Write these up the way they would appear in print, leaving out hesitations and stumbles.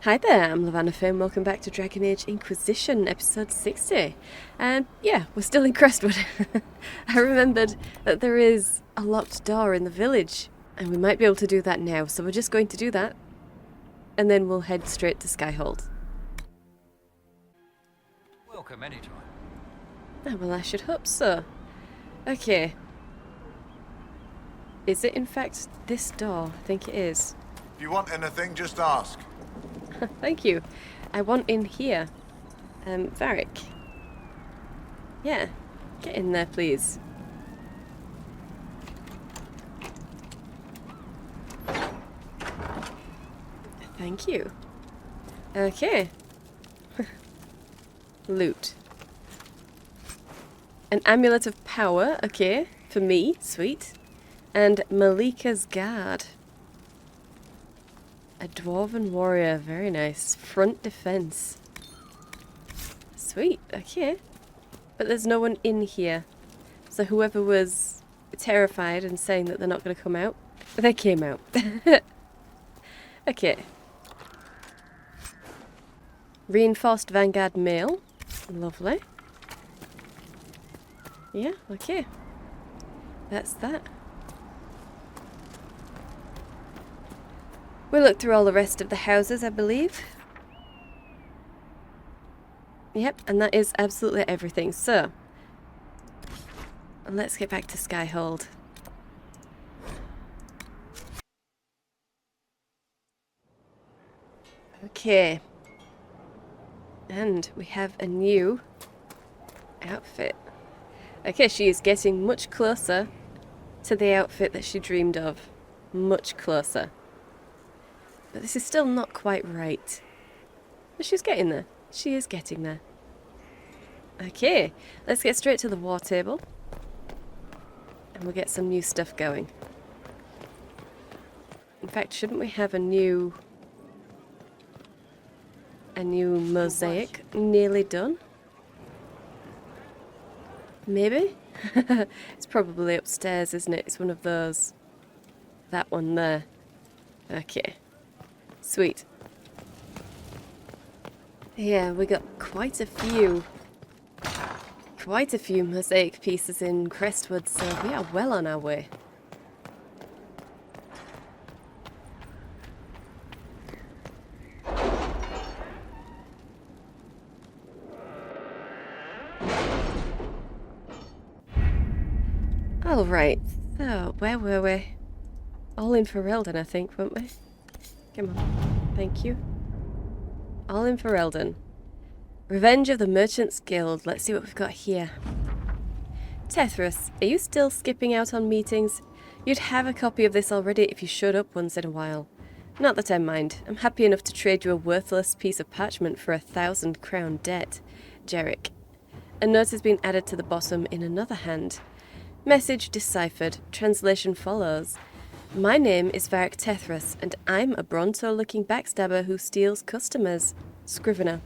Hi there, I'm Lavellan, welcome back to Dragon Age Inquisition, episode 60. And yeah, we're still in Crestwood. I remembered that there is a locked door in the village, and we might be able to do that now, so we're just going to do that, and then we'll head straight to Skyhold. Welcome anytime. Oh, well, I should hope so. Okay. Is it in fact this door? I think it is. If you want anything, just ask. Thank you. I want in here. Varric. Yeah, get in there, please. Thank you. Okay. Loot. An amulet of power, okay, for me, sweet. And Malika's guard. A dwarven warrior, very nice. Front defense. Sweet, okay. But there's no one in here. So whoever was terrified and saying that they're not going to come out, they came out. Okay. Reinforced Vanguard mail. Lovely. Yeah, okay. That's that. We'll look through all the rest of the houses, I believe. Yep, and that is absolutely everything. So, let's get back to Skyhold. Okay. And we have a new outfit. Okay, she is getting much closer to the outfit that she dreamed of. Much closer. But this is still not quite right. But she's getting there. She is getting there. Okay, let's get straight to the war table. And we'll get some new stuff going. In fact, shouldn't we have a new mosaic nearly done? Maybe? It's probably upstairs, isn't it? It's one of those. That one there. Okay. Sweet. Yeah, we got quite a few mosaic pieces in Crestwood, so we are well on our way. Alright, so where were we? All in for Elvhen, I think, weren't we? Come on. Thank you. All in for Elvhen. Revenge of the Merchants Guild. Let's see what we've got here. Tethras, are you still skipping out on meetings? You'd have a copy of this already if you showed up once in a while. Not that I mind. I'm happy enough to trade you a worthless piece of parchment for 1,000 crown debt. Jarek. A note has been added to the bottom in another hand. Message deciphered. Translation follows. My name is Varric Tethras, and I'm a Bronto-looking backstabber who steals customers. Scrivener.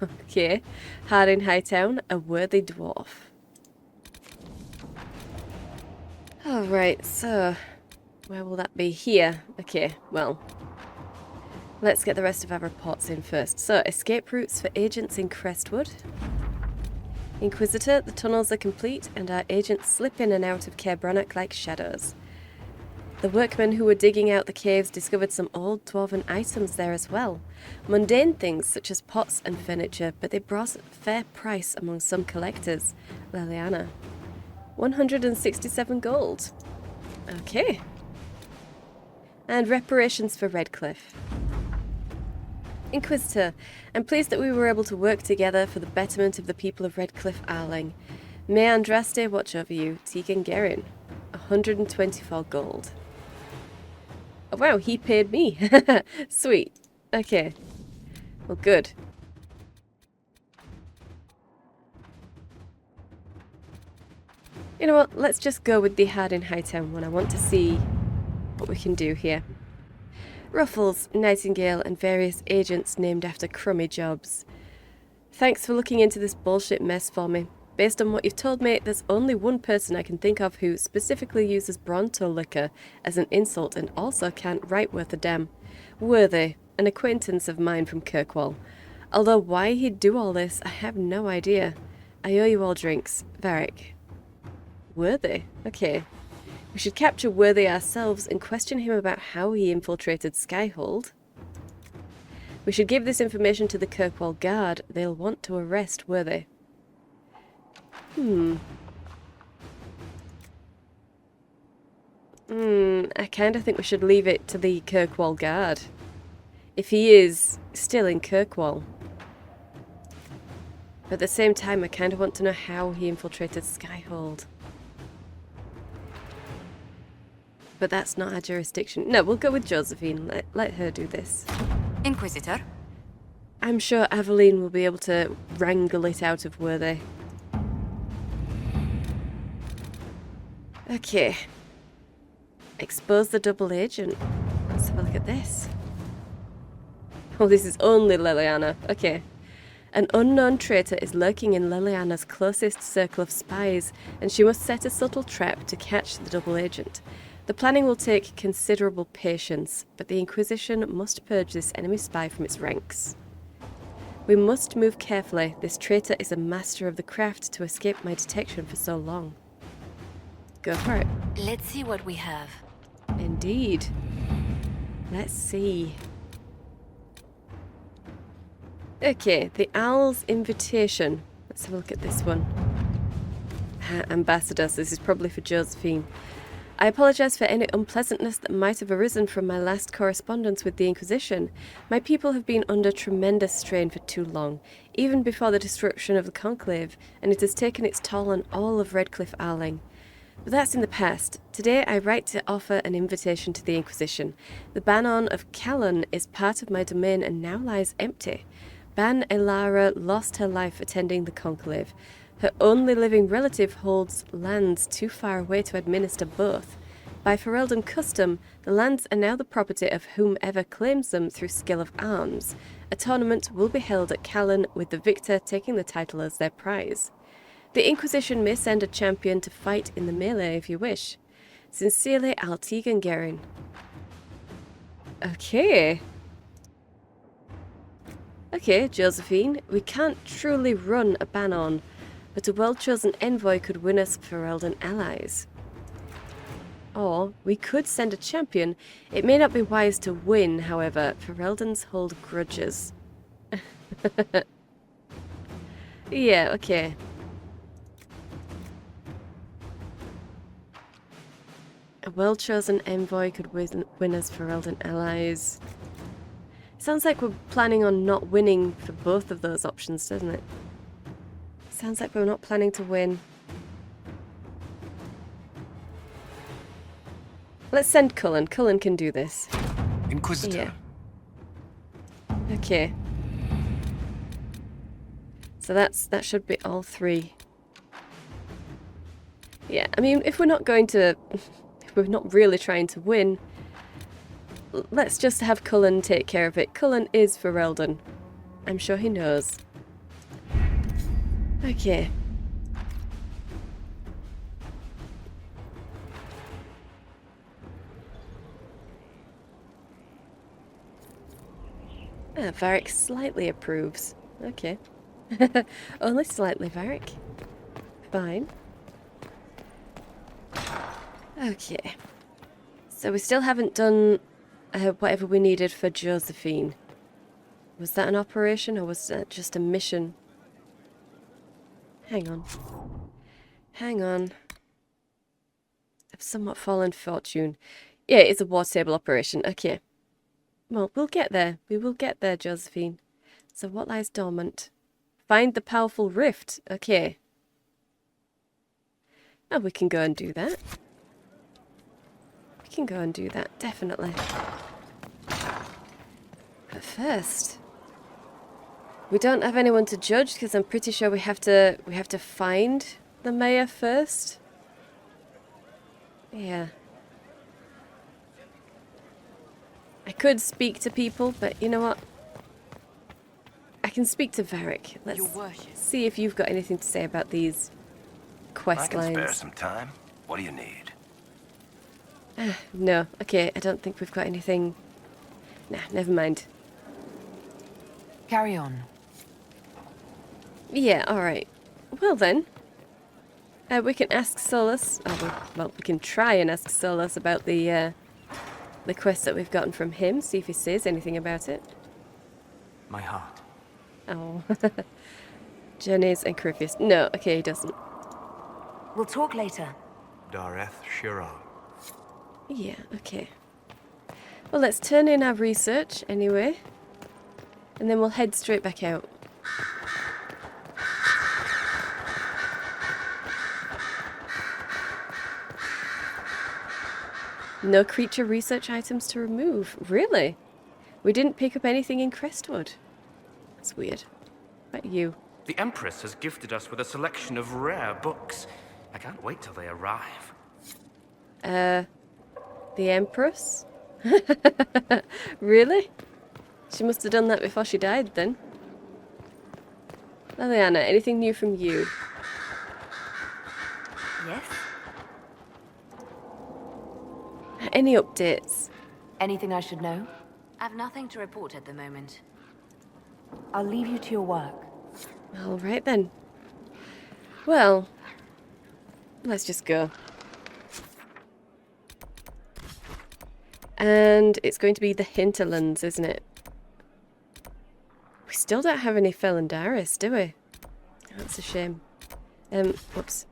Okay. Hard in Hightown, a worthy dwarf. Alright, so where will that be? Here. Okay, well, let's get the rest of our reports in first. So, escape routes for agents in Crestwood. Inquisitor, the tunnels are complete, and our agents slip in and out of Caer Brannock like shadows. The workmen who were digging out the caves discovered some old dwarven items there as well. Mundane things such as pots and furniture, but they brought a fair price among some collectors. Liliana. 167 gold. Okay. And reparations for Redcliffe. Inquisitor, I'm pleased that we were able to work together for the betterment of the people of Redcliffe Arling. May Andraste watch over you. Tegan Gerin. 124 gold. Oh, wow, he paid me. Sweet. Okay. Well, good. You know what? Let's just go with the Hard in Hightown one. I want to see what we can do here. Ruffles, Nightingale, and various agents named after crummy jobs. Thanks for looking into this bullshit mess for me. Based on what you've told me, there's only one person I can think of who specifically uses Bronto liquor as an insult and also can't write worth a damn. Worthy, an acquaintance of mine from Kirkwall. Although why he'd do all this, I have no idea. I owe you all drinks. Varric. Worthy? Okay. We should capture Worthy ourselves and question him about how he infiltrated Skyhold. We should give this information to the Kirkwall Guard. They'll want to arrest Worthy. I kind of think we should leave it to the Kirkwall Guard. If he is still in Kirkwall. But at the same time, I kind of want to know how he infiltrated Skyhold. But that's not our jurisdiction. No, we'll go with Josephine. Let her do this. Inquisitor? I'm sure Aveline will be able to wrangle it out of Worthy. Okay. Expose the double agent. Let's have a look at this. Oh, this is only Leliana. Okay. An unknown traitor is lurking in Leliana's closest circle of spies, and she must set a subtle trap to catch the double agent. The planning will take considerable patience, but the Inquisition must purge this enemy spy from its ranks. We must move carefully. This traitor is a master of the craft to escape my detection for so long. Go for it. Let's see what we have. Indeed. Let's see. Okay, the Owl's Invitation. Let's have a look at this one. Ambassadors, this is probably for Josephine. I apologize for any unpleasantness that might have arisen from my last correspondence with the Inquisition. My people have been under tremendous strain for too long, even before the destruction of the Conclave, and it has taken its toll on all of Redcliffe Arling. But that's in the past. Today I write to offer an invitation to the Inquisition. The Banon of Callan is part of my domain and now lies empty. Ban Elara lost her life attending the Conclave. Her only living relative holds lands too far away to administer both. By Ferelden custom, the lands are now the property of whomever claims them through skill of arms. A tournament will be held at Callan, with the victor taking the title as their prize. The Inquisition may send a champion to fight in the melee if you wish. Sincerely, Altegan Gerin. Okay. Okay, Josephine, we can't truly run a Banon, but a well-chosen envoy could win us Ferelden allies. Or we could send a champion. It may not be wise to win, however. Fereldens hold grudges. Yeah, okay. A well-chosen envoy could win us Ferelden allies. Sounds like we're planning on not winning for both of those options, doesn't it? Sounds like we're not planning to win. Let's send Cullen. Cullen can do this. Inquisitor. Yeah. Okay. So that should be all three. Yeah, I mean, if we're not going to... if we're not really trying to win, let's just have Cullen take care of it. Cullen is Ferelden. I'm sure he knows. Okay. Varric slightly approves. Okay. Only slightly, Varric. Fine. Okay. So we still haven't done whatever we needed for Josephine. Was that an operation or was that just a mission? Hang on. Hang on. I've somewhat fallen fortune. Yeah, it's a war table operation. Okay. Well, we'll get there. We will get there, Josephine. So what lies dormant? Find the powerful rift. Okay. Oh, we can go and do that. We can go and do that, definitely. But first... we don't have anyone to judge because I'm pretty sure we have to find the mayor first. Yeah. I could speak to people, but you know what? I can speak to Varric. Let's see if you've got anything to say about these quest lines. I can spare some time. What do you need? No. Okay, I don't think we've got anything. Nah, never mind. Carry on. Yeah, alright. Well then. We can ask Seylis. Well, we can try and ask Seylis about the quest that we've gotten from him. See if he says anything about it. My heart. Oh. Janice and Cryphius. No, okay, he doesn't. We'll talk later. Dareth Shira. Yeah, okay. Well, let's turn in our research anyway. And then we'll head straight back out. No creature research items to remove. Really? We didn't pick up anything in Crestwood. That's weird. What about you? The Empress has gifted us with a selection of rare books. I can't wait till they arrive. The Empress? Really? She must have done that before she died, then. Lavellan, anything new from you? Yes? Any updates? Anything I should know? I've nothing to report at the moment. I'll leave you to your work. All right, then. Well, let's just go. And it's going to be the hinterlands, isn't it? We still don't have any Fellandaris, do we? That's a shame. Whoops.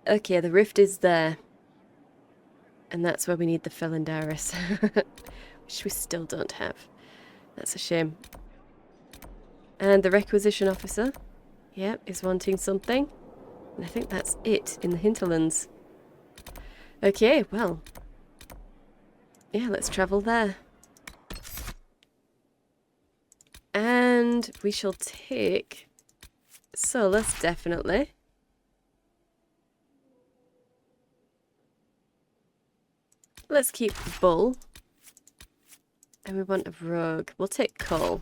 Okay, the rift is there. And that's where we need the Fellandaris. Which we still don't have. That's a shame. And the requisition officer, yep, is wanting something. And I think that's it in the hinterlands. Okay, well. Yeah, let's travel there. And we shall take Seylis, definitely. Let's keep Bull. And we want a rogue. We'll take Cole.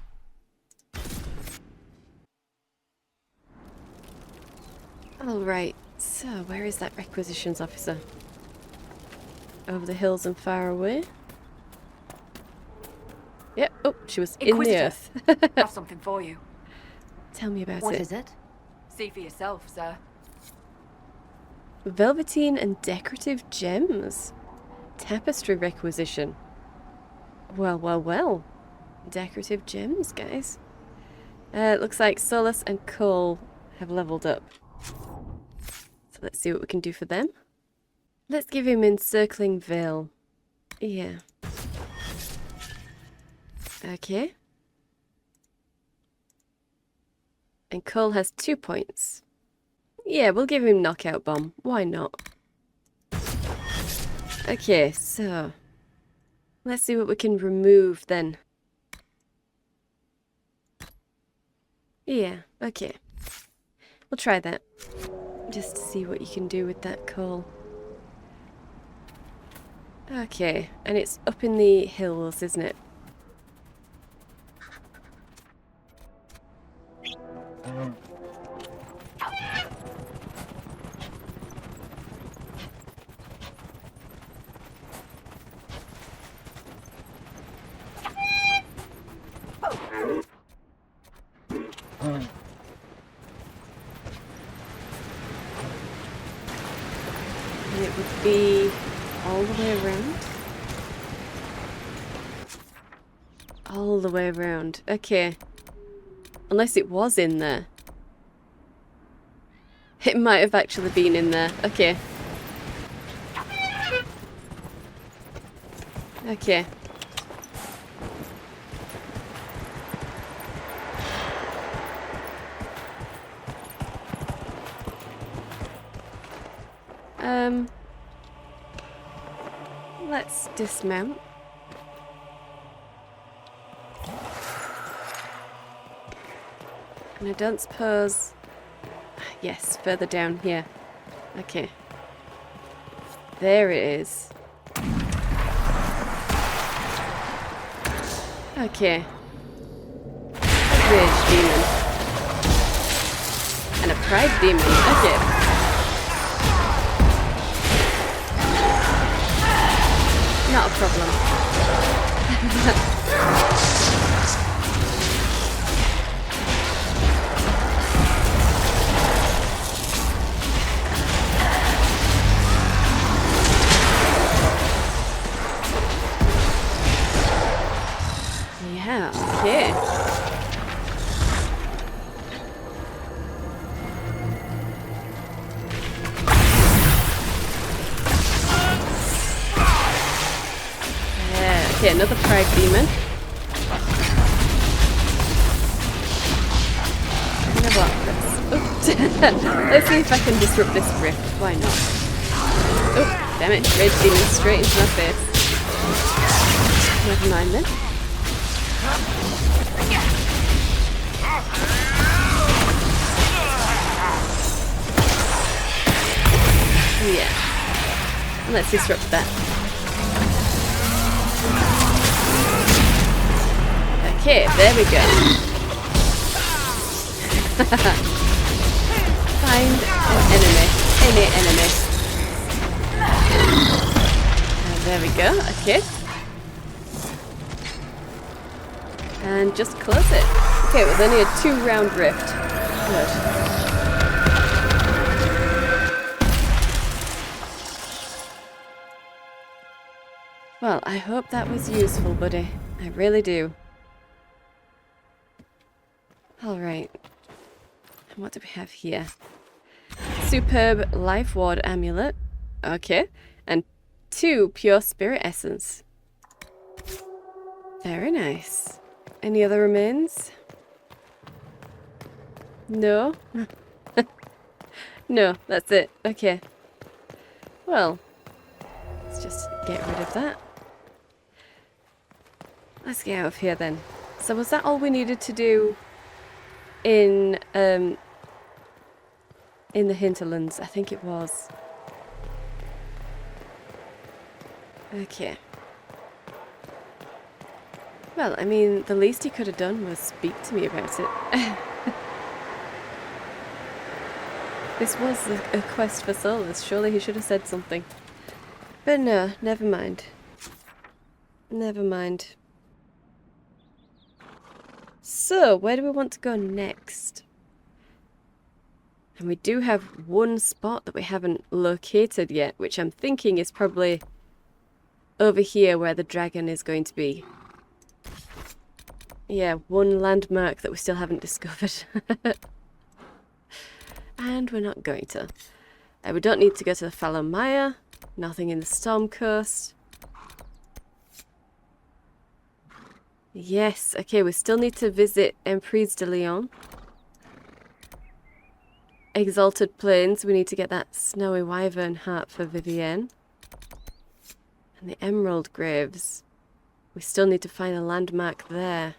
Alright, so where is that requisitions officer? Over the hills and far away? Yep, oh, she was in the earth. Have something for you. Tell me about What it. is it? See for yourself, sir. Velveteen and decorative gems. Tapestry requisition. Well, well, well. Decorative gems, guys. It looks like Seylis and Cole have leveled up. So let's see what we can do for them. Let's give him Encircling Veil. Yeah. Okay. And Cole has 2 points. Yeah, we'll give him Knockout Bomb. Why not? Okay, so let's see what we can remove then. Yeah, okay. We'll try that. Just to see what you can do with that coal. Okay, and it's up in the hills, isn't it? And it would be all the way around? All the way around. Okay. Unless it was in there. It might have actually been in there. Okay. Okay. Let's dismount. And I don't suppose... Yes, further down here. Okay. There it is. Okay. A rage demon. And a pride demon. Okay. Not a problem. Yeah, okay. Okay, another pride demon. You know what? Let's see if I can disrupt this rift. Why not? Oh, damn it. Rage demon straight into my face. Never mind then. Yeah. Let's disrupt that. Okay, there we go. Find an enemy. Any enemy. And there we go, okay. And just close it. Okay, it was only a 2-round rift. Good. Well, I hope that was useful, buddy. I really do. Alright. And what do we have here? Superb Life Ward Amulet. Okay. And 2 Pure Spirit Essence. Very nice. Any other remains? No? No, that's it. Okay. Well, let's just get rid of that. Let's get out of here then. So was that all we needed to do in the hinterlands? I think it was. Okay. Well, I mean, the least he could have done was speak to me about it. This was a quest for Seylis. Surely he should have said something. But no, never mind. Never mind. So, where do we want to go next? And we do have one spot that we haven't located yet, which I'm thinking is probably over here where the dragon is going to be. Yeah, one landmark that we still haven't discovered. And we're not going to. We don't need to go to the Fallow Mire. Nothing in the Storm Coast. Yes, okay, we still need to visit Emprise de Lyon. Exalted Plains, we need to get that Snowy Wyvern heart for Vivienne. And the Emerald Graves. We still need to find a landmark there.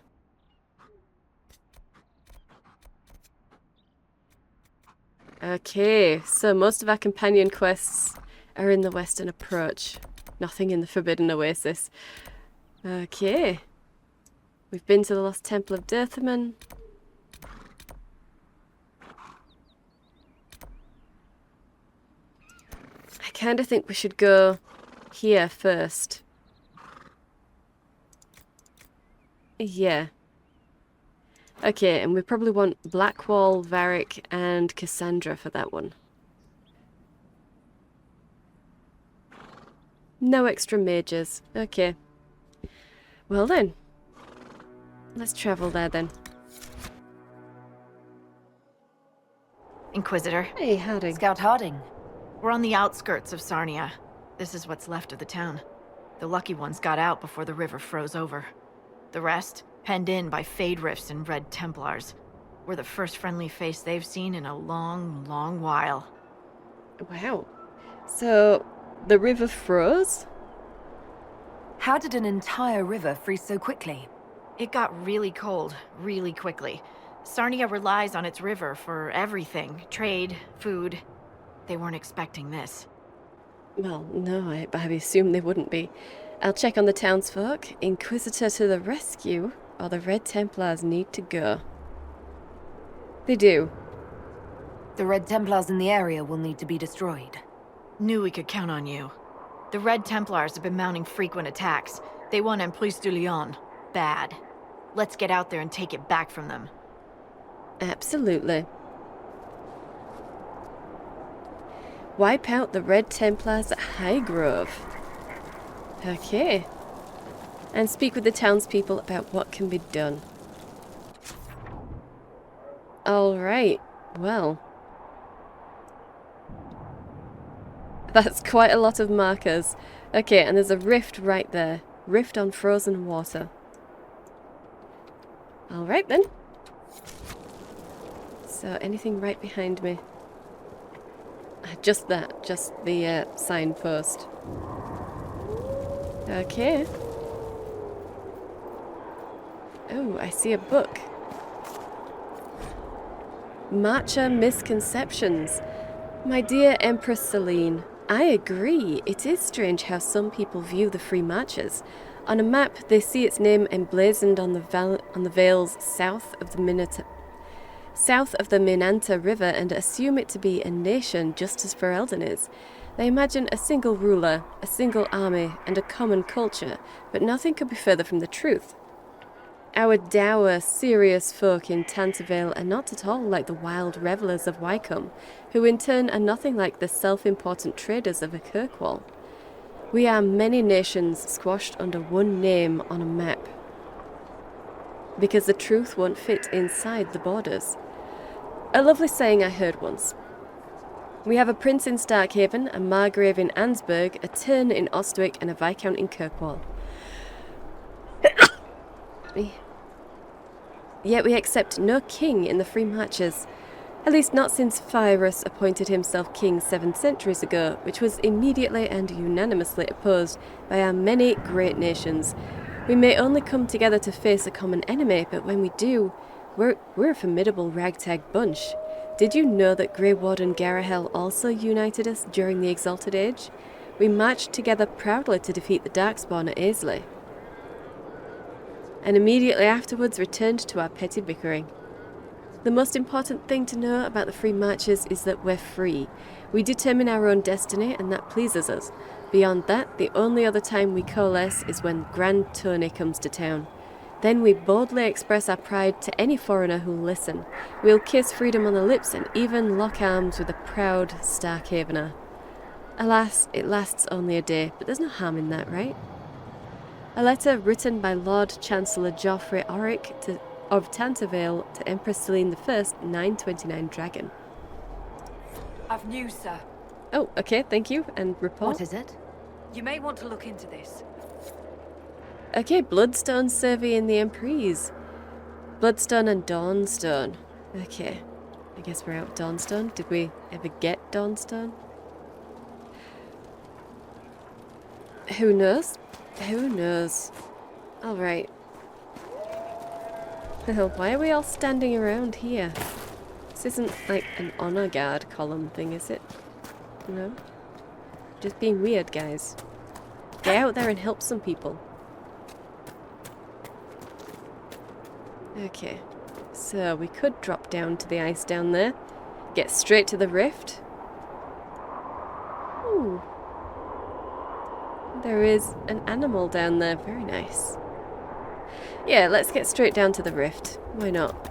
Okay, so most of our companion quests are in the Western Approach. Nothing in the Forbidden Oasis. Okay. We've been to the Lost Temple of Dirthaman. I kind of think we should go here first. Yeah. Okay, and we probably want Blackwall, Varric, and Cassandra for that one. No extra mages. Okay. Well then. Let's travel there then. Inquisitor. Hey, Harding. Scout Harding. We're on the outskirts of Sarnia. This is what's left of the town. The lucky ones got out before the river froze over. The rest, penned in by Fade Rifts and Red Templars. We're the first friendly face they've seen in a long, long while. Wow. So, the river froze? How did an entire river freeze so quickly? It got really cold, really quickly. Sarnia relies on its river for everything. Trade, food. They weren't expecting this. Well, no, I assume they wouldn't be. I'll check on the townsfolk. Inquisitor to the rescue, or the Red Templars need to go. They do. The Red Templars in the area will need to be destroyed. Knew we could count on you. The Red Templars have been mounting frequent attacks. They want Emprise du Lion. Bad. Let's get out there and take it back from them. Absolutely. Wipe out the Red Templars at Highgrove. Okay. And speak with the townspeople about what can be done. Alright, well. That's quite a lot of markers. Okay, and there's a rift right there. Rift on frozen water. Alright then. So, anything right behind me? Just that, just the signpost. Okay. Oh, I see a book. Marcher Misconceptions. My dear Empress Celine, I agree. It is strange how some people view the Free Marchers. On a map, they see its name emblazoned on the vales south of the Minanta River and assume it to be a nation just as Ferelden is. They imagine a single ruler, a single army, and a common culture, but nothing could be further from the truth. Our dour, serious folk in Tantervale are not at all like the wild revellers of Wycombe, who in turn are nothing like the self-important traders of a Kirkwall. We are many nations squashed under one name on a map, because the truth won't fit inside the borders. A lovely saying I heard once. We have a prince in Starkhaven, a margrave in Ansburg, a turn in Ostwick, and a viscount in Kirkwall. Yet we accept no king in the Free Marchers, at least not since Phyrus appointed himself king 7 centuries ago, which was immediately and unanimously opposed by our many great nations. We may only come together to face a common enemy, but when we do, we're a formidable ragtag bunch. Did you know that Grey Warden Garahel also united us during the Exalted Age? We marched together proudly to defeat the Darkspawn at Aisley, and immediately afterwards returned to our petty bickering. The most important thing to know about the Free Marchers is that we're free. We determine our own destiny, and that pleases us. Beyond that, the only other time we coalesce is when Grand Tony comes to town. Then we boldly express our pride to any foreigner who'll listen. We'll kiss freedom on the lips and even lock arms with a proud Starkhavener. Alas, it lasts only a day, but there's no harm in that, right? A letter written by Lord Chancellor Joffrey Auric of Tantervale to Empress Celine I, 929 Dragon. I've news, sir. Oh, okay, thank you. And report. What is it? You may want to look into this. Okay, Bloodstone survey in the Emprise. Bloodstone and Dawnstone. Okay, I guess we're out of Dawnstone. Did we ever get Dawnstone? Who knows? Who knows? Alright. Why are we all standing around here? This isn't like an honor guard column thing, is it? No? Just being weird, guys. Get out there and help some people. Okay. So we could drop down to the ice down there. Get straight to the rift. Ooh. There is an animal down there. Very nice. Yeah, let's get straight down to the rift. Why not?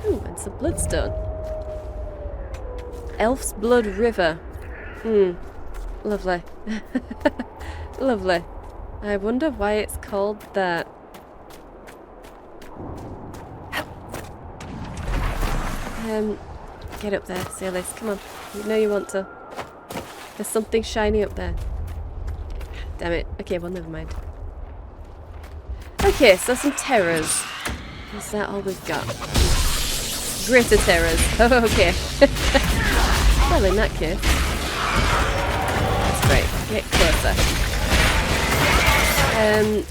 Ooh, and some bloodstone. Elf's Blood River. Lovely. Lovely. I wonder why it's called that. Get up there, Seylis. Come on. You know you want to. There's something shiny up there. Damn it. Okay, well, never mind. Okay, so some terrors. Is that all we've got? Greater terrors. Oh, okay. Well, in that case. That's great. Get closer. And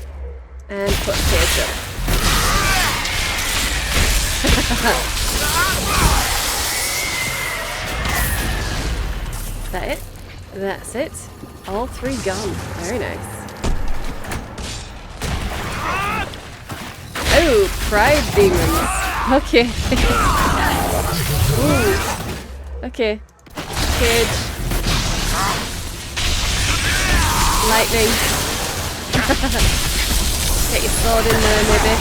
put a cage up. That it? That's it. All 3 gone. Very nice. Oh, pride demons. Okay. Ooh. Okay. Cage. lightning. Get your sword in there, maybe.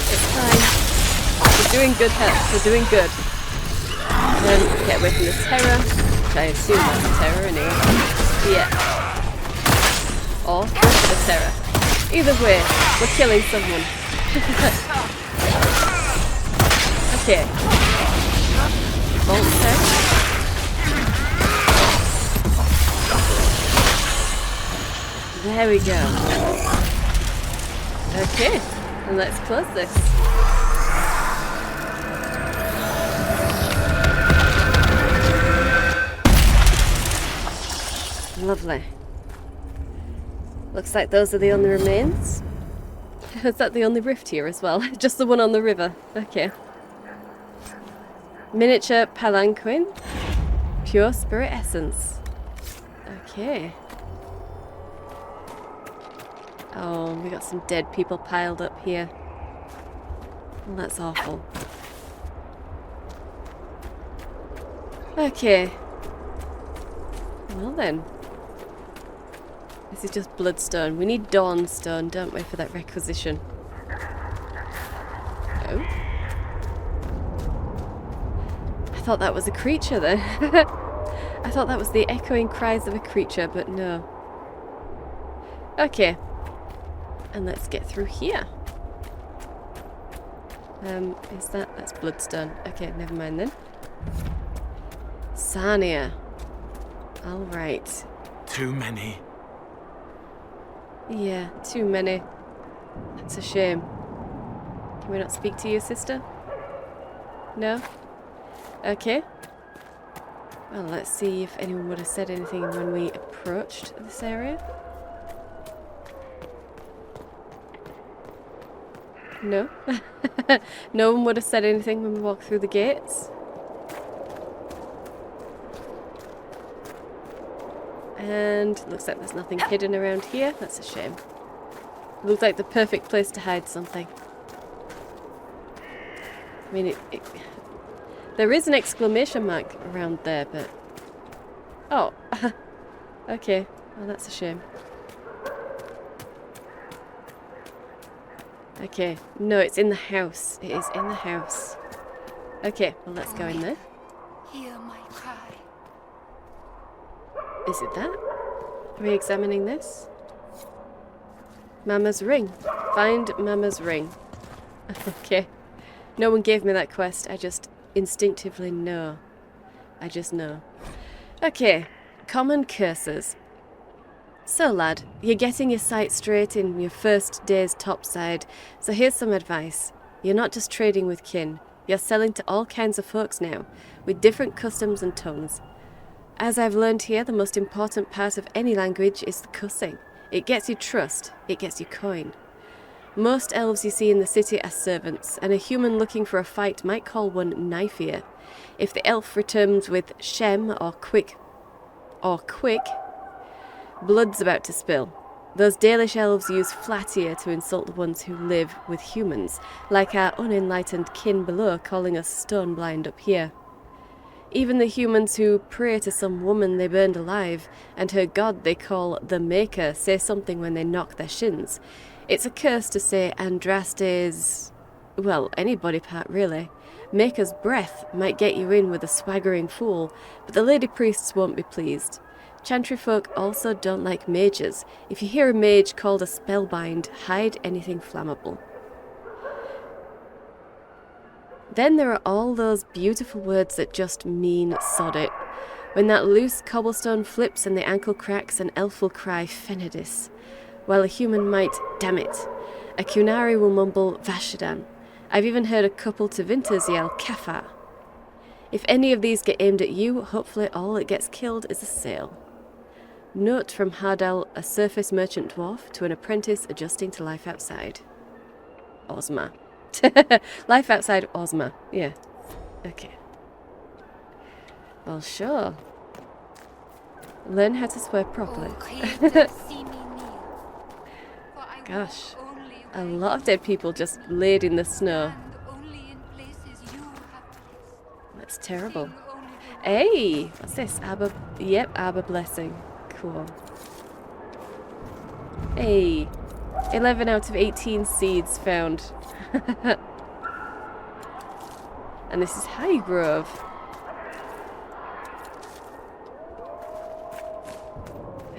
It's fine. We're doing good, Hex. We're doing good. Get away from the terror. Which I assume that's the terror anyway. Yeah. Or go for the terror. Either way, we're killing someone. Okay. Bolt tech. There we go. Okay, and let's close this. Lovely. Looks like those are the only remains. Is that the only rift here as well? Just the one on the river. Okay. Miniature palanquin. Pure spirit essence. Okay. Oh, we got some dead people piled up here. Well, that's awful. Okay. Well then. This is just bloodstone. We need dawnstone, don't we, for that requisition? Oh. I thought that was a creature then. I thought that was the echoing cries of a creature, but no. Okay. And let's get through here. Is that's bloodstone. Okay, never mind then. Sarnia. Alright. Too many. Yeah, too many. That's a shame. Can we not speak to you, sister? No? Okay. Well, let's see if anyone would have said anything when we approached this area. No? No one would have said anything when we walked through the gates? And looks like there's nothing hidden around here. That's a shame. Looks like the perfect place to hide something. I mean, there is an exclamation mark around there, but... Oh. Okay. Well, that's a shame. Okay. No, it's in the house. It is in the house. Okay. Well, let's go in there. Hear my cry. Is it that? Are we examining this? Mama's ring. Find Mama's ring. Okay. No one gave me that quest. I just instinctively know. I just know. Okay. Common curses. So, lad, you're getting your sights straight in your first day's topside. So here's some advice. You're not just trading with kin. You're selling to all kinds of folks now, with different customs and tongues. As I've learned here, the most important part of any language is the cussing. It gets you trust, it gets you coin. Most elves you see in the city are servants, and a human looking for a fight might call one knife ear. If the elf returns with shem or quick, blood's about to spill. Those Dalish elves use flat ear to insult the ones who live with humans, like our unenlightened kin below calling us stone blind up here. Even the humans who pray to some woman they burned alive, and her god they call the Maker, say something when they knock their shins. It's a curse to say Andraste's... well, any body part really. Maker's breath might get you in with a swaggering fool, but the lady priests won't be pleased. Chantry folk also don't like mages. If you hear a mage called a spellbind, hide anything flammable. Then there are all those beautiful words that just mean sod it. When that loose cobblestone flips and the ankle cracks, an elf will cry Fenedis, while a human might, damn it. A Kunari will mumble Vashadan. I've even heard a couple Tevinters yell Kafar. If any of these get aimed at you, hopefully all that gets killed is a sail. Note from Hardal, a surface merchant dwarf, to an apprentice adjusting to life outside. Ozma. Life outside Ozma. Yeah. Okay. Well, sure. Learn how to swear properly. Gosh. A lot of dead people just laid in the snow. That's terrible. Hey! What's this? Arbor... Yep, Arbor Blessing. Cool. Hey, 11 out of 18 seeds found. And this is Highgrove.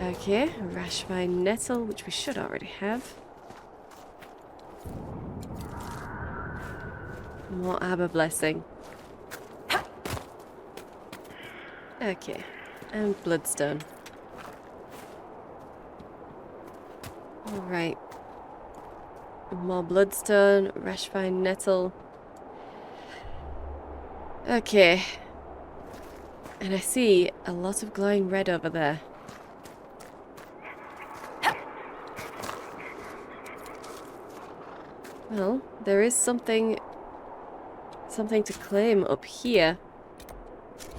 Okay, Rashvine Nettle, which we should already have. More Abba Blessing. Okay, and Bloodstone. Alright. More Bloodstone, Rashvine Nettle. Okay. And I see a lot of glowing red over there. Well, there is something to claim up here.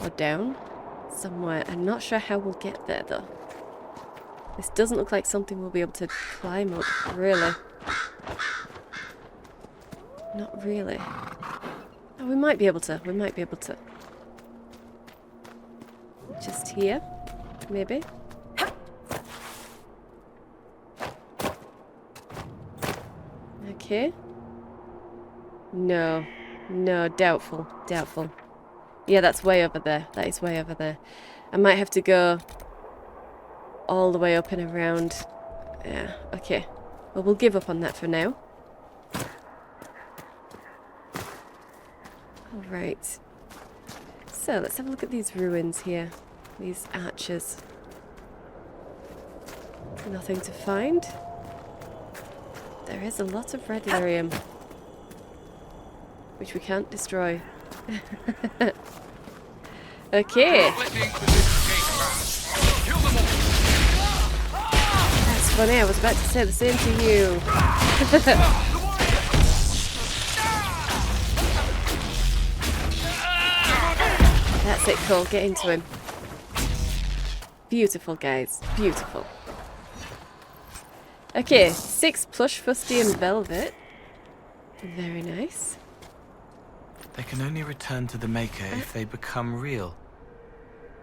Or down. Somewhere. I'm not sure how we'll get there though. This doesn't look like something we'll be able to climb up, really. Not really. Oh, we might be able to. We might be able to. Just here, maybe. Okay. No. No, doubtful. Doubtful. Yeah, that's way over there. That is way over there. I might have to go all the way up and around. Yeah, okay. Well, we'll give up on that for now. Alright. So, let's have a look at these ruins here. These arches. Nothing to find. There is a lot of red lyrium, which we can't destroy. Okay. That's funny, I was about to say the same to you. That's it, Cole, get into him. Beautiful, guys, beautiful. Okay, 6 plush Frosty and velvet. Very nice. They can only return to the Maker if they become real.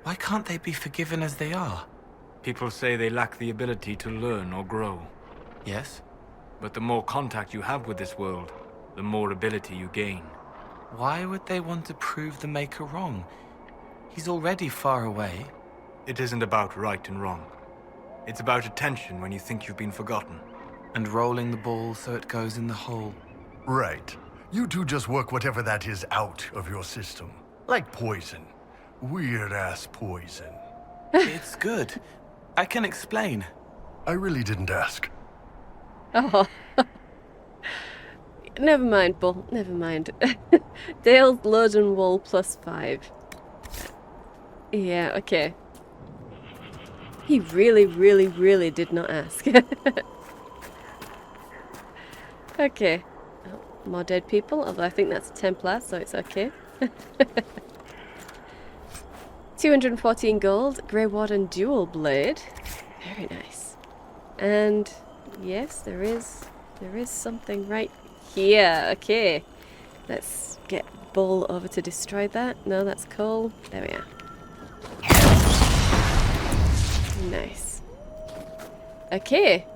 Why can't they be forgiven as they are? People say they lack the ability to learn or grow. Yes? But the more contact you have with this world, the more ability you gain. Why would they want to prove the Maker wrong? He's already far away. It isn't about right and wrong. It's about attention when you think you've been forgotten. And rolling the ball so it goes in the hole. Right. You two just work whatever that is out of your system. Like poison. Weird-ass poison. It's good. I can explain. I really didn't ask. Oh. Never mind, Bull. Never mind. Dale's load and wool +5. Yeah, okay. He really, really, really did not ask. Okay. Oh, more dead people, although I think that's a Templar, so it's okay. 214 gold, Grey Warden dual blade. Very nice. And yes, there is something right here. Okay. Let's get Bull over to destroy that. No, that's cool. There we are. Nice. Okay.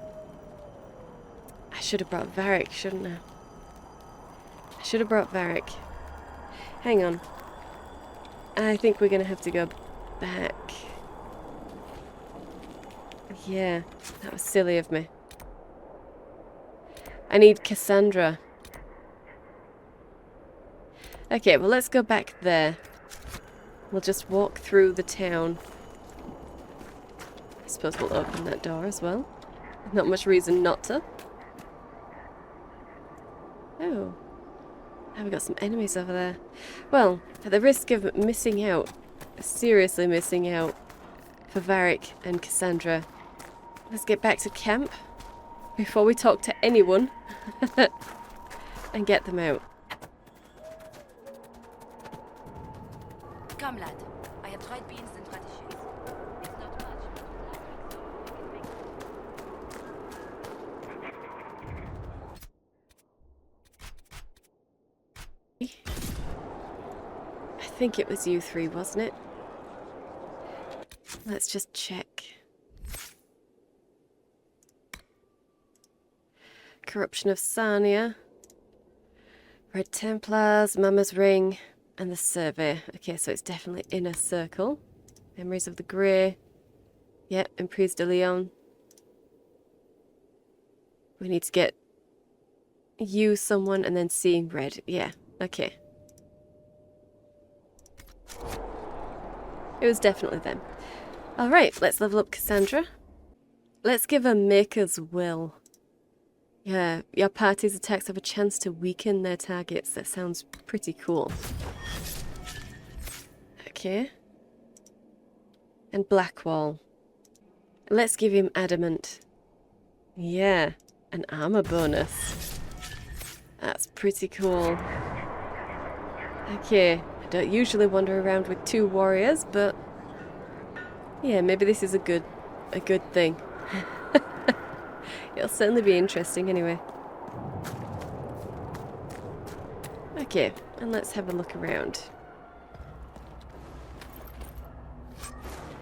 I should have brought Varric, shouldn't I? I should have brought Varric. Hang on. I think we're going to have to go back. Yeah, that was silly of me. I need Cassandra. Okay, well, let's go back there. We'll just walk through the town. I suppose we'll open that door as well. Not much reason not to. Oh. Now we've got some enemies over there. Well, at the risk of missing out, seriously missing out, for Varric and Cassandra, let's get back to camp before we talk to anyone and get them out. Come, lad. I have dried beans and radishes. It's not much. I think it was you three, wasn't it? Let's just check. Corruption of Sarnia. Red Templars, Mama's Ring, and the Survey. Okay, so it's definitely Inner Circle. Memories of the Grey. Yep, Emprise de Leon. We need to get you, someone, and then seeing red. Yeah, okay. It was definitely them. Alright, let's level up Cassandra. Let's give her Maker's Will. Yeah, your party's attacks have a chance to weaken their targets. That sounds pretty cool. Okay. And Blackwall. Let's give him Adamant. Yeah, an armor bonus. That's pretty cool. Okay, I don't usually wander around with 2 warriors, but yeah, maybe this is a good thing. It'll certainly be interesting anyway. Okay, and let's have a look around.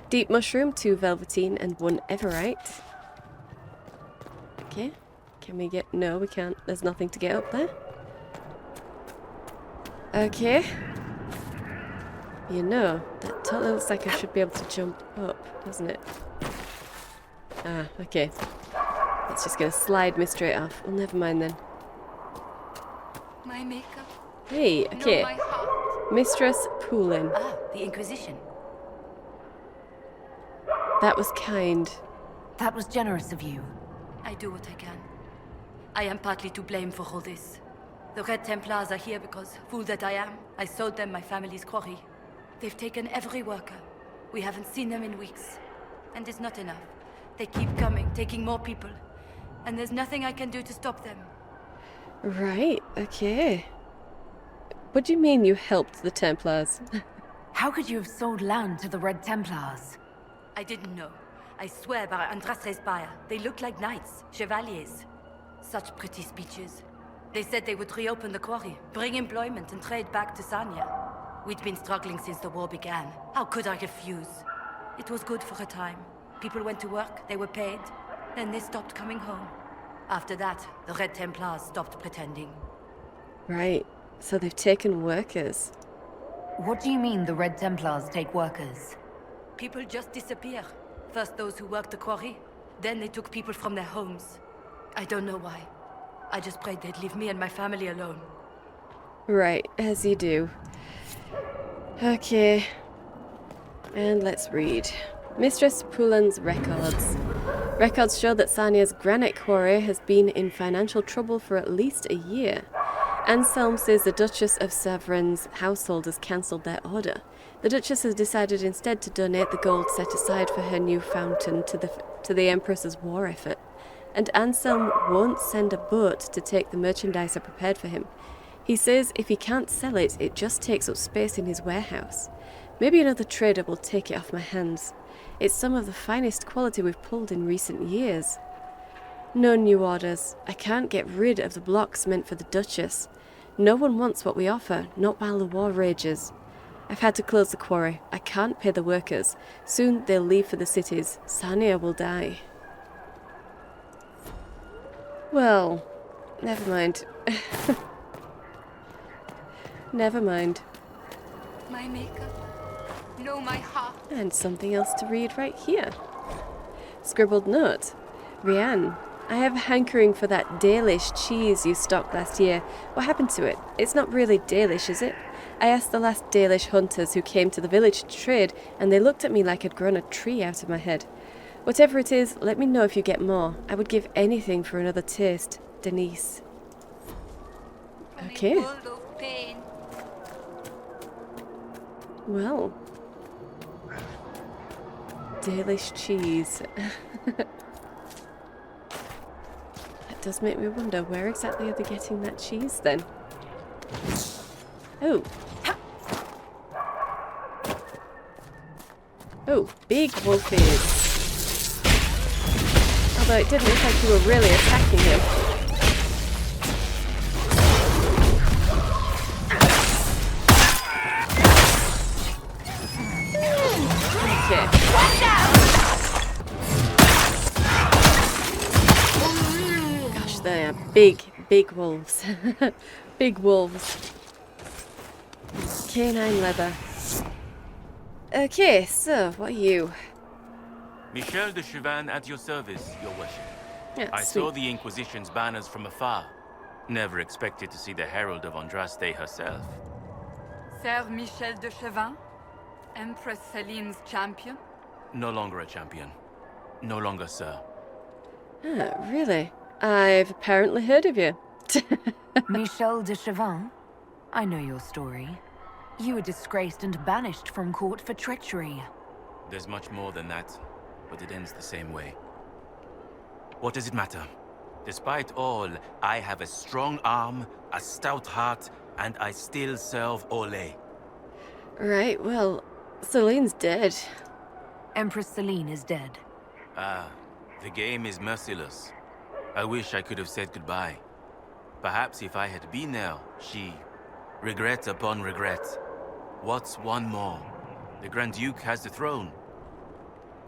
Deep Mushroom, 2 Velveteen, and 1 Everite. Okay, can we get... No, we can't. There's nothing to get up there. Okay. You know, that totally looks like I should be able to jump up, doesn't it? Ah, okay. It's just gonna slide me straight off. Well, never mind then. My makeup. Hey, okay. No, my heart. Mistress Poulin. Ah, the Inquisition. That was kind. That was generous of you. I do what I can. I am partly to blame for all this. The Red Templars are here because, fool that I am, I sold them my family's quarry. They've taken every worker. We haven't seen them in weeks. And it's not enough. They keep coming, taking more people. And there's nothing I can do to stop them. Right, okay. What do you mean you helped the Templars? How could you have sold land to the Red Templars? I didn't know. I swear by Andrastre's Spire, they look like knights, chevaliers. Such pretty speeches. They said they would reopen the quarry, bring employment and trade back to Sarnia. We'd been struggling since the war began. How could I refuse? It was good for a time. People went to work, they were paid. Then they stopped coming home. After that, the Red Templars stopped pretending. Right, so they've taken workers. What do you mean the Red Templars take workers? People just disappear. First those who worked the quarry, then they took people from their homes. I don't know why. I just prayed they'd leave me and my family alone. Right, as you do. Okay. And let's read. Mistress Poulin's records. Records show that Sarnia's granite quarry has been in financial trouble for at least a year. Anselm says the Duchess of Savren's household has cancelled their order. The Duchess has decided instead to donate the gold set aside for her new fountain to the Empress's war effort. And Anselm won't send a boat to take the merchandise I prepared for him. He says if he can't sell it, it just takes up space in his warehouse. Maybe another trader will take it off my hands. It's some of the finest quality we've pulled in recent years. No new orders. I can't get rid of the blocks meant for the Duchess. No one wants what we offer, not while the war rages. I've had to close the quarry. I can't pay the workers. Soon they'll leave for the cities. Sarnia will die. Well, never mind. Never mind. My makeup. No, my heart. And something else to read right here. Scribbled note. Rianne, I have a hankering for that Dalish cheese you stocked last year. What happened to it? It's not really Dalish, is it? I asked the last Dalish hunters who came to the village to trade, and they looked at me like I'd grown a tree out of my head. Whatever it is, let me know if you get more. I would give anything for another taste. Denise. Okay. Well. Dalish cheese. That does make me wonder, where exactly are they getting that cheese then? Oh. Oh, big wolfies. Although it didn't look like you were really attacking him. Okay. Gosh, they are big wolves. Big wolves. Canine leather. Okay, so what are you? Michel de Chauvin at your service, your worship. Yeah, I sweet. saw the Inquisition's banners from afar. Never expected to see the Herald of Andraste herself. Sir Michel de Chauvin? Empress Celine's champion? No longer a champion. No longer, sir. Ah, really? I've apparently heard of you. Michel de Chauvin? I know your story. You were disgraced and banished from court for treachery. There's much more than that, but it ends the same way. What does it matter? Despite all, I have a strong arm, a stout heart, and I still serve Ole. Right, well, Celine's dead. Empress Celine is dead. Ah, the game is merciless. I wish I could have said goodbye. Perhaps if I had been there, she... Regret upon regret. What's one more? The Grand Duke has the throne.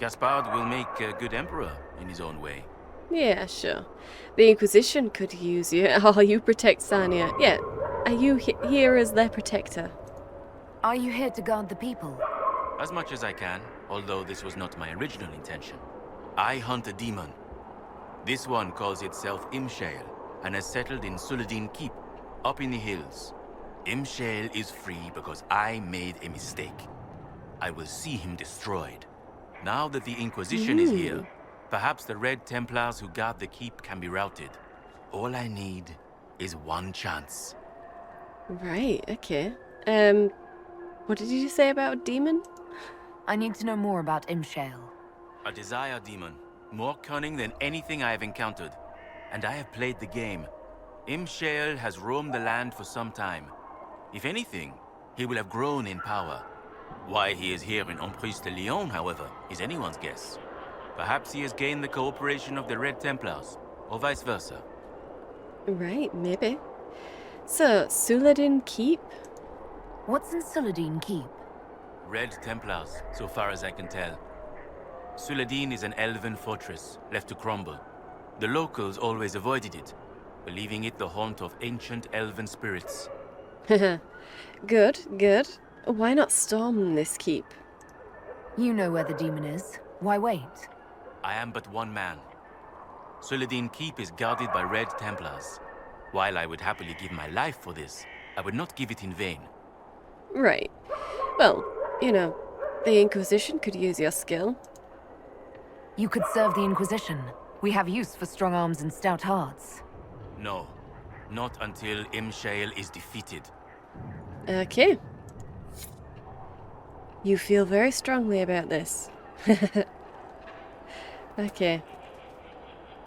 Gaspard will make a good emperor in his own way. Yeah, sure. The Inquisition could use you. Oh, you protect Sarnia. Yeah. Are you here as their protector? Are you here to guard the people? As much as I can, although this was not my original intention. I hunt a demon. This one calls itself Imshale, and has settled in Suladin Keep, up in the hills. Imshale is free because I made a mistake. I will see him destroyed. Now that the Inquisition is here, perhaps the Red Templars who guard the keep can be routed. All I need is one chance. Right, okay. What did you say about a demon? I need to know more about Imshale. A desire demon, more cunning than anything I have encountered. And I have played the game. Imshale has roamed the land for some time. If anything, he will have grown in power. Why he is here in Emprise de Lyon, however, is anyone's guess. Perhaps he has gained the cooperation of the Red Templars, or vice versa. Right, maybe. So, Suladin Keep? What's in Suladin Keep? Red Templars, so far as I can tell. Suladin is an elven fortress, left to crumble. The locals always avoided it, believing it the haunt of ancient elven spirits. Good, good. Why not storm this keep? You know where the demon is. Why wait? I am but one man. Suladin Keep is guarded by Red Templars. While I would happily give my life for this, I would not give it in vain. Right. Well, you know, the Inquisition could use your skill. You could serve the Inquisition. We have use for strong arms and stout hearts. No, not until Imshale is defeated. Okay. You feel very strongly about this. Okay.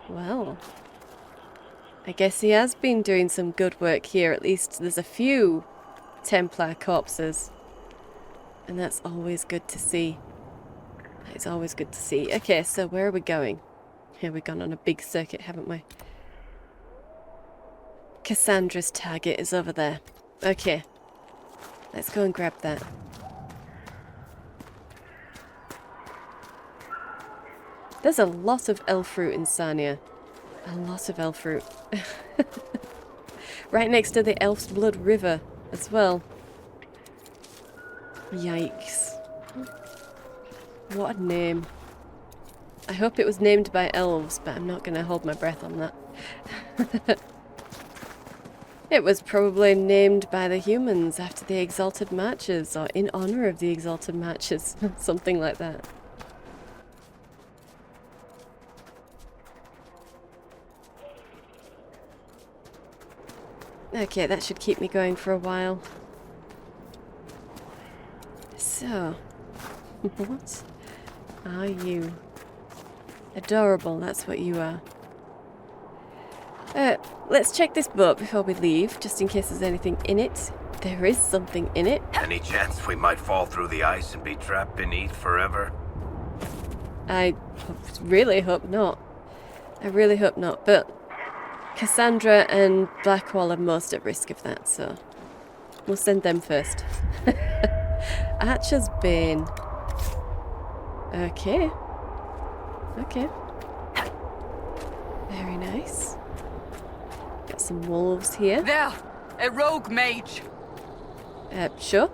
Well, I guess he has been doing some good work here. At least there's a few Templar corpses. And that's always good to see. It's always good to see. Okay, so where are we going? Here we've gone on a big circuit, haven't we? Cassandra's target is over there. Okay. Let's go and grab that. There's a lot of elf fruit in Sarnia. A lot of elf fruit. Right next to the Elf's Blood River as well. Yikes. What a name. I hope it was named by elves, but I'm not going to hold my breath on that. It was probably named by the humans after the Exalted Marches, or in honor of the Exalted Marches. Something like that. Okay, that should keep me going for a while. So, what are you? Adorable, that's what you are. Let's check this boat before we leave, just in case there's anything in it. There is something in it. Any chance we might fall through the ice and be trapped beneath forever? I really hope not. I really hope not, but Cassandra and Blackwall are most at risk of that, so we'll send them first. Archer's Bane. Okay. Okay. Very nice. Got some wolves here. There! A rogue mage! Sure.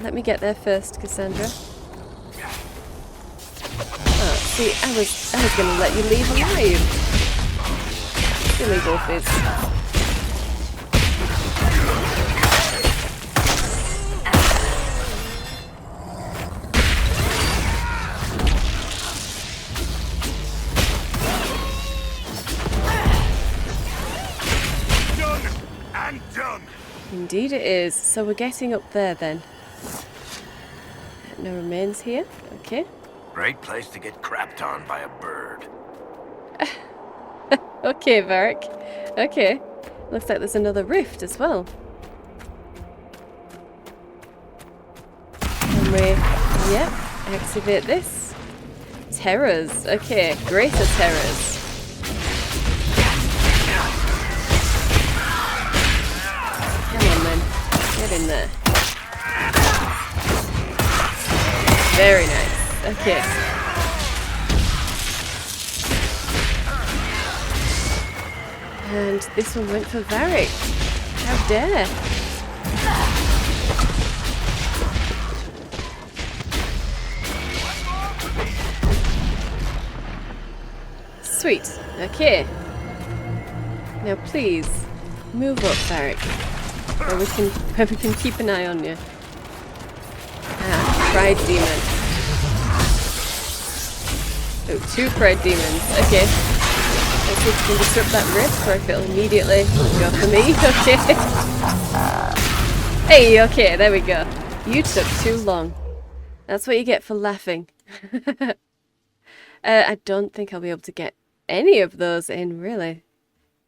Let me get there first, Cassandra. Oh, see, I was gonna let you leave alive. Silly wolfies. Done and done. Indeed it is. So we're getting up there then. No remains here. Okay. Great place to get crapped on by a bird. Okay, Varric. Okay. Looks like there's another rift as well. Can we... Yep. Activate this. Terrors. Okay. Greater terrors. Come on then. Get in there. Very nice. Okay. And this one went for Varric. How dare. Sweet. Okay. Now please, move up, Varric. Where we can keep an eye on you. Ah, Pride Demon. Oh, 2 Pride Demons. Okay. Let's see if we can disrupt that rift, or if it'll immediately go for me. Okay. Hey, okay, there we go. You took too long. That's what you get for laughing. I don't think I'll be able to get any of those in, really.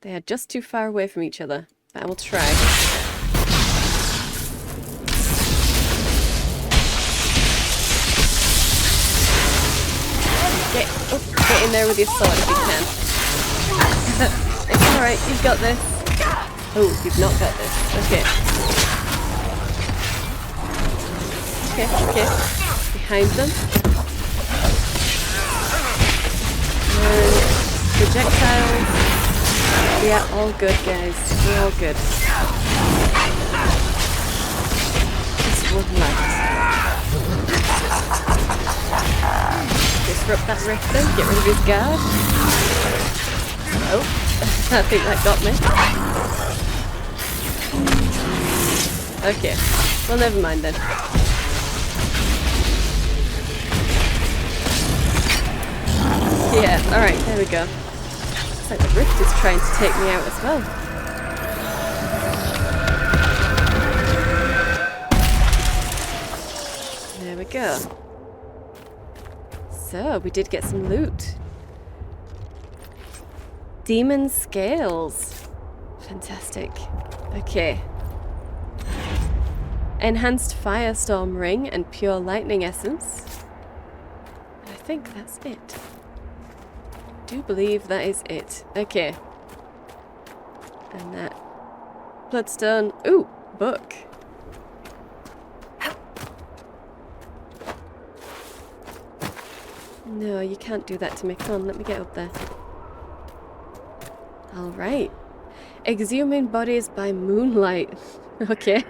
They are just too far away from each other. But I will try. Get in there with your sword if you can. It's alright, you've got this. Oh, you've not got this. Okay. Okay. Behind them. And projectiles. Yeah, all good, guys. We're all good. Just one left. Disrupt that rift then, get rid of his guard. Oh, I think that got me. Okay, well never mind then. Yeah, alright, there we go. Looks like the rift is trying to take me out as well. There we go. So, we did get some loot. Demon scales. Fantastic. Okay. Enhanced firestorm ring and pure lightning essence. I think that's it. I do believe that is it. Okay. And that bloodstone. Ooh, book. No, you can't do that to me. Come on, let me get up there. Alright. Exhuming bodies by moonlight. Okay.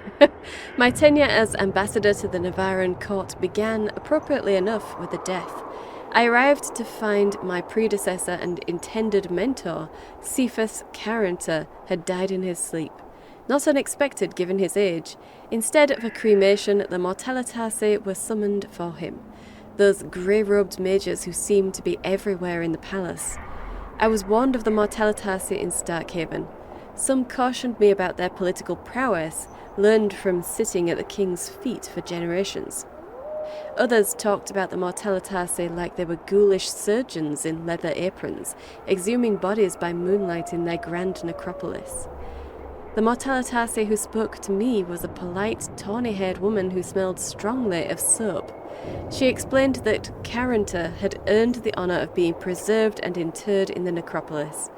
My tenure as ambassador to the Navarran court began, appropriately enough, with a death. I arrived to find my predecessor and intended mentor, Cephas Carenter, had died in his sleep. Not unexpected given his age. Instead of a cremation, the Mortalitasi were summoned for him. Those grey-robed mages who seemed to be everywhere in the palace. I was warned of the Mortalitasi in Starkhaven. Some cautioned me about their political prowess, learned from sitting at the king's feet for generations. Others talked about the Mortalitasi like they were ghoulish surgeons in leather aprons, exhuming bodies by moonlight in their grand necropolis. The Mortalitasi who spoke to me was a polite, tawny-haired woman who smelled strongly of soap. She explained that Carenter had earned the honour of being preserved and interred in the necropolis.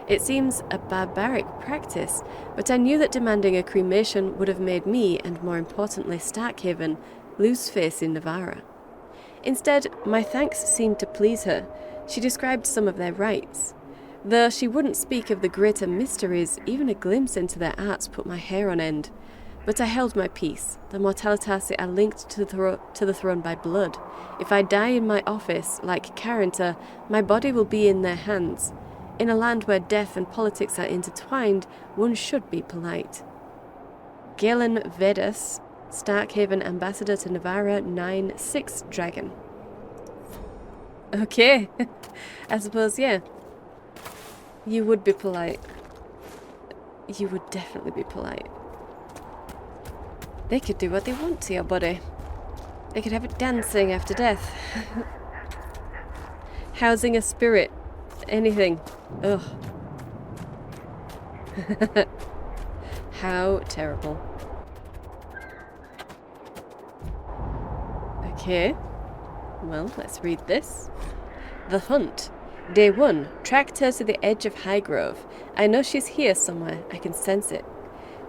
It seems a barbaric practice, but I knew that demanding a cremation would have made me, and more importantly Starkhaven, lose face in Navarra. Instead, my thanks seemed to please her. She described some of their rites. Though she wouldn't speak of the greater mysteries, even a glimpse into their arts put my hair on end. But I held my peace. The Mortalitasi are linked to the throne by blood. If I die in my office, like Carrington, my body will be in their hands. In a land where death and politics are intertwined, one should be polite. Galen Vedas, Starkhaven Ambassador to Navarra 9-6 Dragon. Okay. I suppose, yeah. You would be polite. You would definitely be polite. They could do what they want to your body. They could have it dancing after death. Housing a spirit. Anything. Ugh. How terrible. Okay. Well, let's read this. The Hunt. Day 1. Tracked her to the edge of Highgrove. I know she's here somewhere. I can sense it.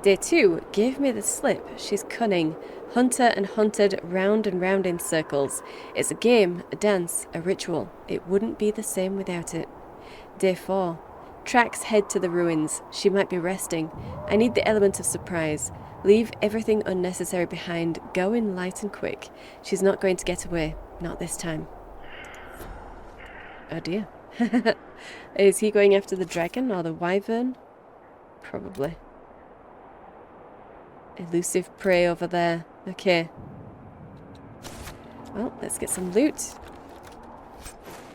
Day 2. Gave me the slip. She's cunning. Hunter and hunted round and round in circles. It's a game, a dance, a ritual. It wouldn't be the same without it. Day 4. Tracks head to the ruins. She might be resting. I need the element of surprise. Leave everything unnecessary behind. Go in light and quick. She's not going to get away. Not this time. Oh dear. Is he going after the dragon or the wyvern? Probably. Elusive prey over there. Okay. Well, let's get some loot.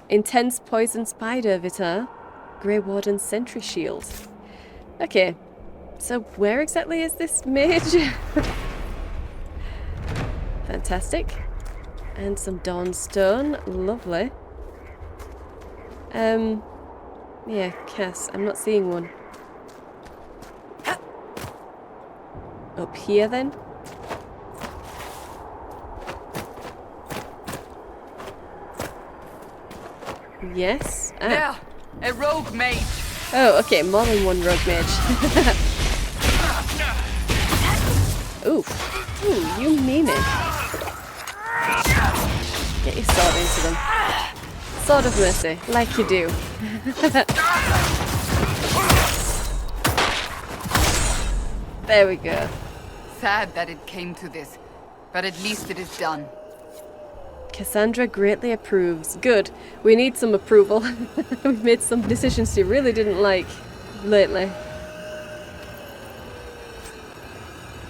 Intense poison spider, Vitar. Grey Warden sentry shield. Okay. So where exactly is this mage? Fantastic. And some Dawnstone. Lovely. Yeah, Cass. I'm not seeing one. Up here, then? Yes. There! A rogue mage! Oh, okay. More than one rogue mage. Oof. Ooh, you mean it. Get your sword into them. Sword of mercy, like you do. There we go. Sad that it came to this, but at least it is done. Cassandra greatly approves. Good. We need some approval. We've made some decisions she really didn't like lately.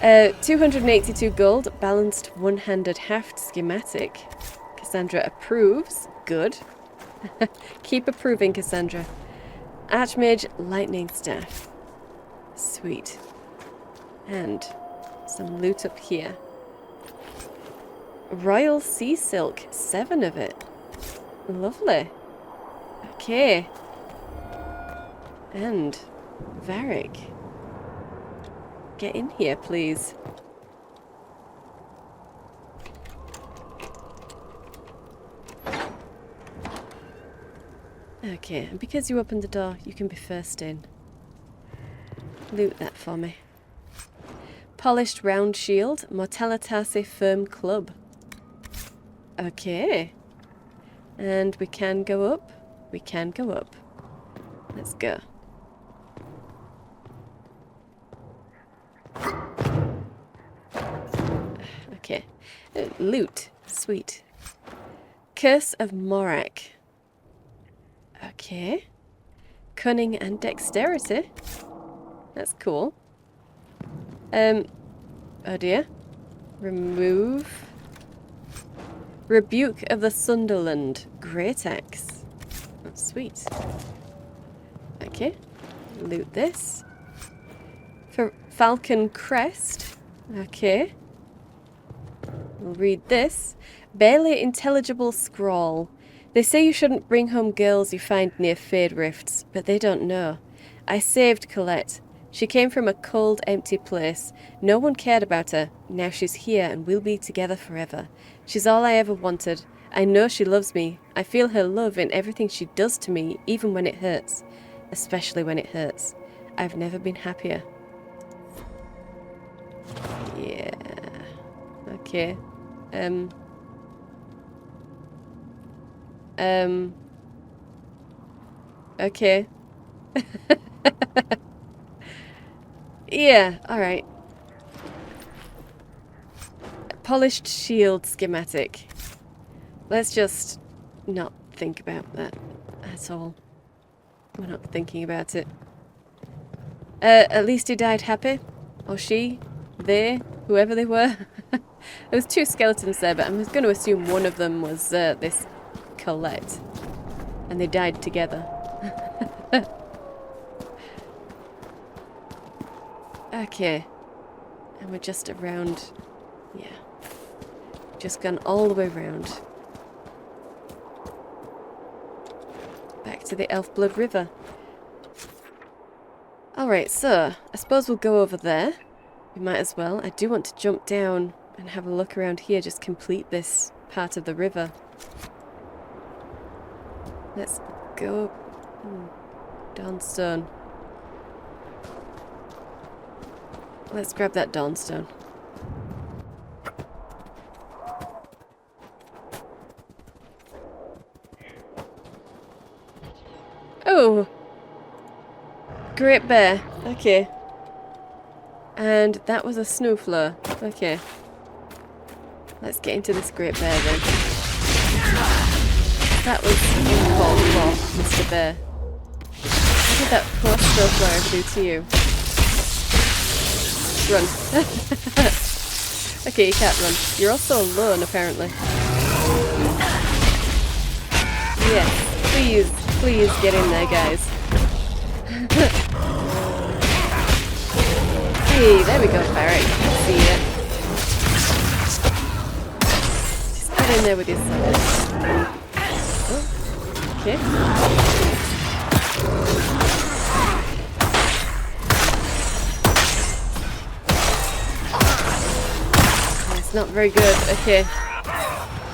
282 gold, balanced one-handed haft schematic. Cassandra approves. Good. Keep approving, Cassandra. Archmage lightning staff. Sweet. And some loot up here. Royal sea silk, 7 of it. Lovely. Okay. And Varric. Get in here, please. Okay, and because you opened the door, you can be first in. Loot that for me. Polished round shield, Mortalitasi firm club. Okay. And we can go up. We can go up. Let's go. Okay. Loot. Sweet. Curse of Morak. Okay. Cunning and dexterity. That's cool. Oh dear. Remove. Rebuke of the Sunderland. Great axe. That's sweet. Okay. Loot this. For Falcon Crest. Okay. We'll read this. Barely intelligible scrawl. They say you shouldn't bring home girls you find near Fade Rifts, but they don't know. I saved Colette. She came from a cold, empty place. No one cared about her. Now she's here and we'll be together forever. She's all I ever wanted. I know she loves me. I feel her love in everything she does to me, even when it hurts. Especially when it hurts. I've never been happier. Yeah. Okay. Okay. Yeah, alright. Polished shield schematic. Let's just not think about that at all. We're not thinking about it. At least he died happy. Or she. They. Whoever they were. There was 2 skeletons there, but I'm going to assume one of them was this Colette. And they died together. Okay. And we're just around... Yeah. Just gone all the way around. Back to the Elfblood River. Alright, so I suppose we'll go over there. We might as well. I do want to jump down and have a look around here, just complete this part of the river. Let's go. Dawnstone. Let's grab that Dawnstone. Oh! Great bear. Okay. And that was a snoofler. Okay. Let's get into this great bear then. That was uncalled for, Mr. Bear. What did that poor snoofler ever do to you? Run. Okay, you can't run. You're also alone, apparently. Yes, please get in there, guys. Hey, there we go, Barrett. See ya. Just get in there with your sword. Oh, okay. It's not very good. Okay.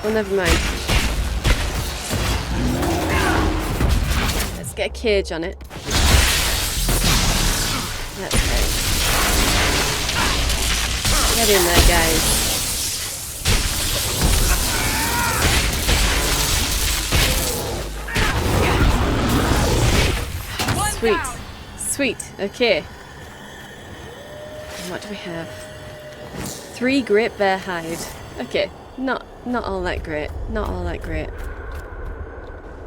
Well, never mind. Let's get a cage on it. That's right. Get in there, guys. Sweet. Sweet. Okay. And what do we have? 3 great bear hide. Okay. Not all that great. Not all that great.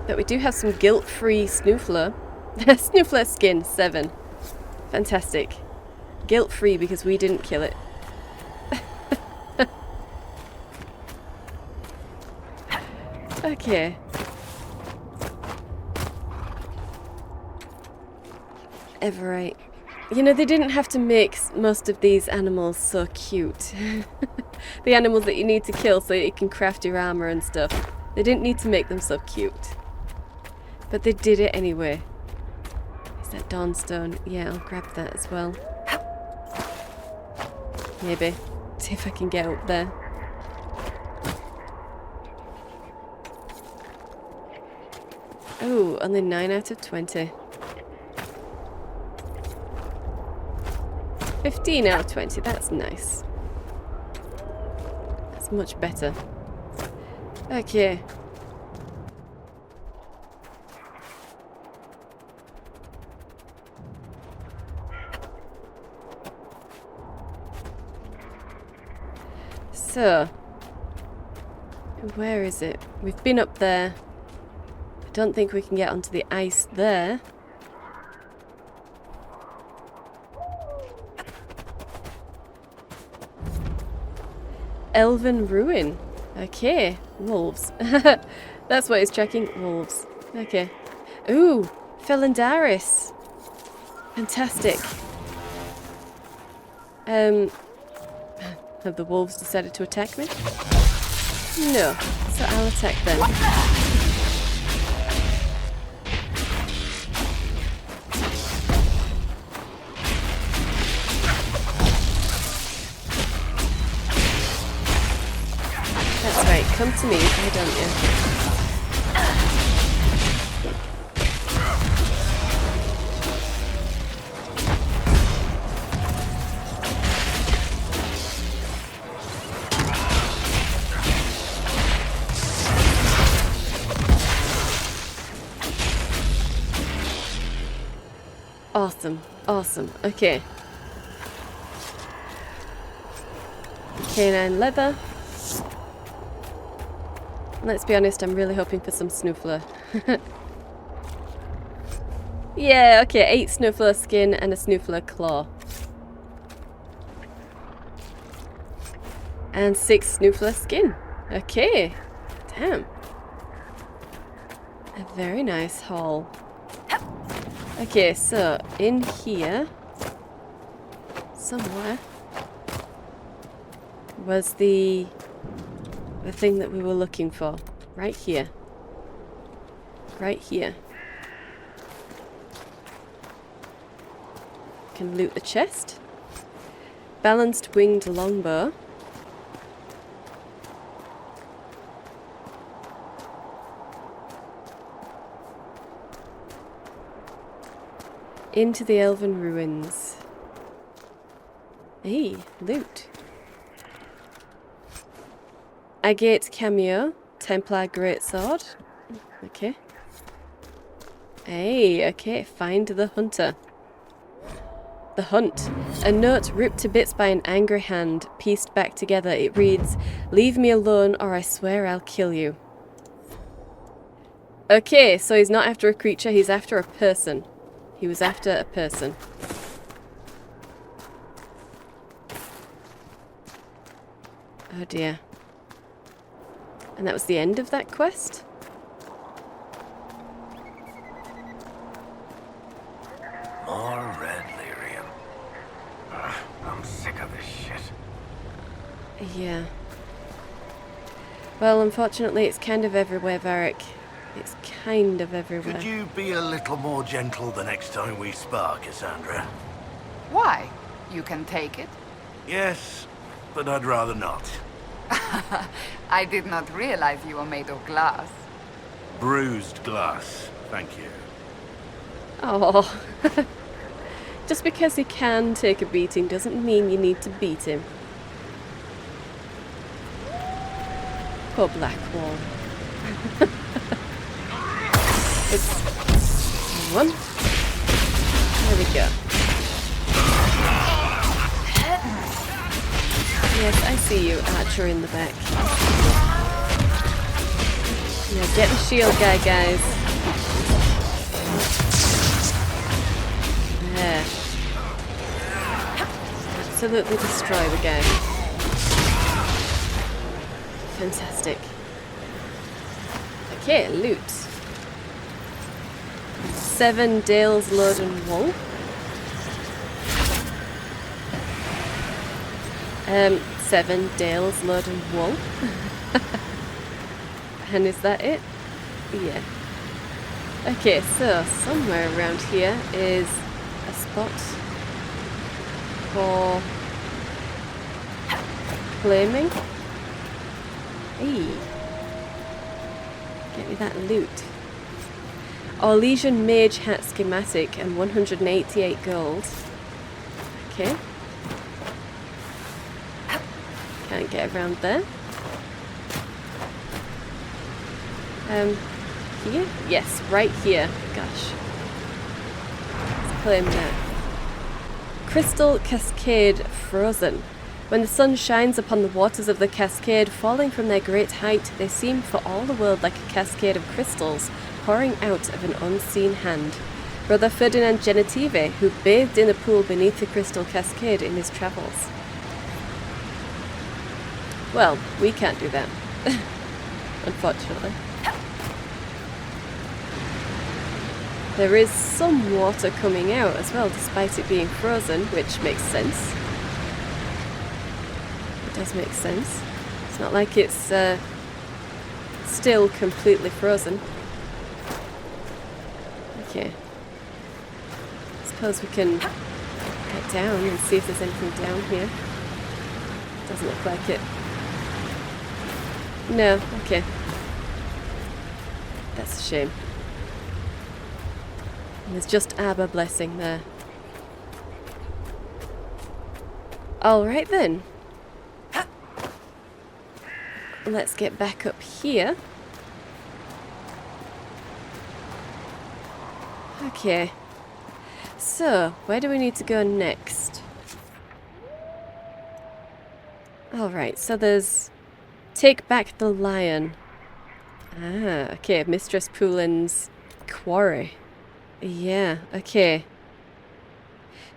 But we do have some guilt-free snoofler. Snoofler skin, 7. Fantastic. Guilt-free because we didn't kill it. Okay. Everite. You know, they didn't have to make most of these animals so cute. The animals that you need to kill so you can craft your armor and stuff. They didn't need to make them so cute. But they did it anyway. Is that Dawnstone? Yeah, I'll grab that as well. Maybe. See if I can get up there. Oh, only 9 out of 20. 15 out of 20, that's nice. That's much better. Okay. So, where is it? We've been up there. I don't think we can get onto the ice there. Elvhen Ruin. Okay, wolves. That's what it's checking. Wolves. Okay. Ooh, Felandaris. Fantastic. Have the wolves decided to attack me? No. So I'll attack them. That's right. Come to me, why don't you? Awesome. Awesome. Okay. Canine leather. Let's be honest, I'm really hoping for some snoofler. Yeah, okay, 8 snoofler skin and a snoofler claw. And 6 snoofler skin. Okay. Damn. A very nice haul. Okay, so in here somewhere was the thing that we were looking for. Right here. Right here. Can loot the chest. Balanced winged longbow. Into the Elvhen ruins. Hey, loot. Agate cameo. Templar greatsword. Okay. Hey, okay. Find the hunter. The hunt. A note ripped to bits by an angry hand, pieced back together. It reads, "Leave me alone or I swear I'll kill you." Okay, so he's not after a creature, he's after a person. He was after a person. Oh dear. And that was the end of that quest? More red lyrium. Ugh, I'm sick of this shit. Yeah. Well, unfortunately, it's kind of everywhere, Varric. It's kind of everywhere. Could you be a little more gentle the next time we spar, Cassandra? Why? You can take it? Yes, but I'd rather not. I did not realize you were made of glass. Bruised glass, thank you. Oh. Just because he can take a beating doesn't mean you need to beat him. Poor Blackwall. It's one. There we go. Yes, I see you, Archer in the back. Yeah, get the shield guy, guys. There. Absolutely destroy the guy. Fantastic. Okay, loot. 7 Dale's load and wool. 7 Dale's load and wool. And is that it? Yeah. Okay, so somewhere around here is a spot for claiming. Hey. Get me that loot. Orlesian Mage Hat schematic and 188 gold. Okay. Can't get around there. Here? Yes, right here. Gosh. Let's claim that. Crystal Cascade Frozen. When the sun shines upon the waters of the cascade, falling from their great height, they seem for all the world like a cascade of crystals pouring out of an unseen hand. Brother Ferdinand Genitive, who bathed in a pool beneath the crystal cascade in his travels. Well, we can't do that. Unfortunately. There is some water coming out as well, despite it being frozen, which makes sense. It does make sense. It's not like it's still completely frozen. Okay. I suppose we can get down and see if there's anything down here. Doesn't look like it. No, okay. That's a shame. And there's just Abba blessing there. Alright then. Let's get back up here. Okay. So, where do we need to go next? Alright, so there's... Take back the lion. Ah, okay, Mistress Poolin's quarry. Yeah, okay.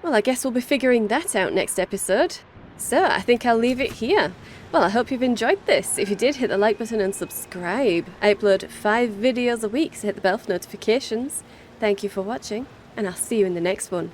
Well, I guess we'll be figuring that out next episode. So, I think I'll leave it here. Well, I hope you've enjoyed this. If you did, hit the like button and subscribe. I upload 5 videos a week, so hit the bell for notifications. Thank you for watching, and I'll see you in the next one.